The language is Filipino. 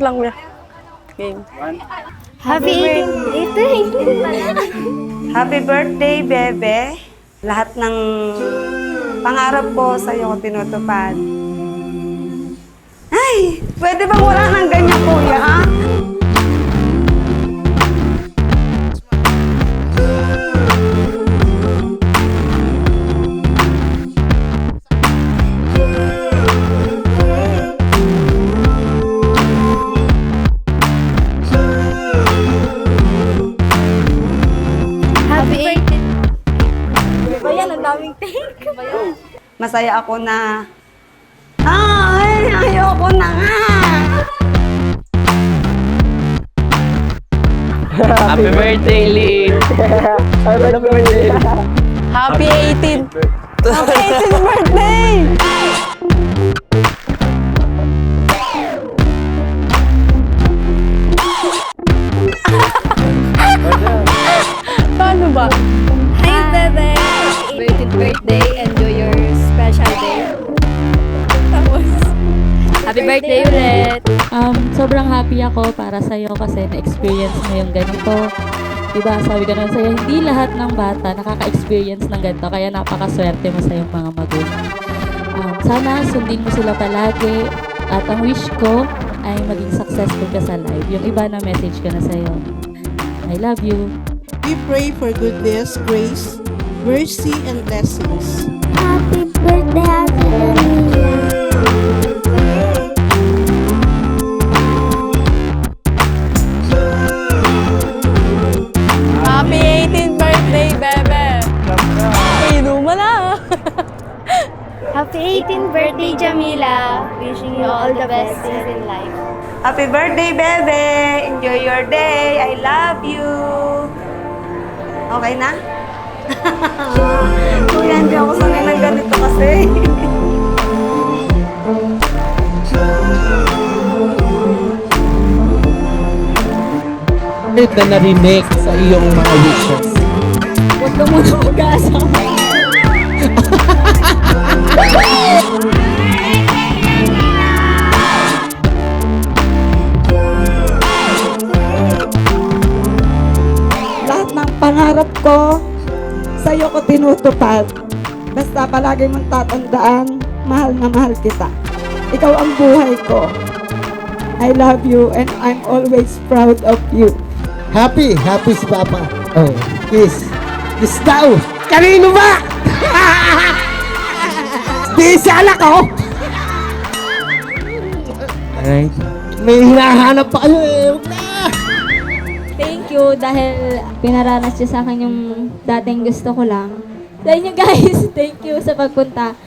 lang kuya. Game. Happy 18th. Happy birthday, Bebe. Lahat ng pangarap ko sa'yo ko tinutupad. Ay, pwede bang wala nang ganyan, kuya, ha? Happy 18th. Ba yan? Ang daming take. Masaya ako na... Ay, ayoko na nga! Happy birthday, Lynn! Happy birthday! Happy 18th! Happy 18th birthday! Paano ba? Hi, Bebe. Happy 18th birthday. Enjoy your special day. Tapos, happy birthday ulit. Sobrang happy ako para sa'yo kasi na-experience mo yung ganito. Diba, sabi ko naman sa'yo, hindi lahat ng bata nakaka-experience ng ganito, kaya napakaswerte mo sa iyong mga magulang. Sana sundin mo sila palagi at ang wish ko ay maging successful ka sa life. Yung iba na message ko na sa'yo. I love you. We pray for goodness, grace, mercy, and blessings. Happy birthday, Ate Jamila. Happy 18th birthday, Bebe! Inuman na! Happy 18th birthday, Jamila. Wishing you all the best in life. Happy birthday, Bebe! Enjoy your day! I love you! Okay na? Kuya, hindi ako sanay ng ganito kasi. Na narinig sa iyong mga wishes. Huwag ka muna mag-aasama. Lahat ng pangarap ko, sa'yo ko tinutupad. Basta palagi mong tatandaan, mahal na mahal kita. Ikaw ang buhay ko. I love you and I'm always proud of you. Happy si Papa. Oh, kiss. Kiss daw. Kanino ba? Di si alak ko. Alright. May hinahanap pa kayo eh. Huwag na. Thank you dahil pinaranas niyo sa akin yung dating gusto ko lang. Sa inyo guys, thank you sa pagpunta.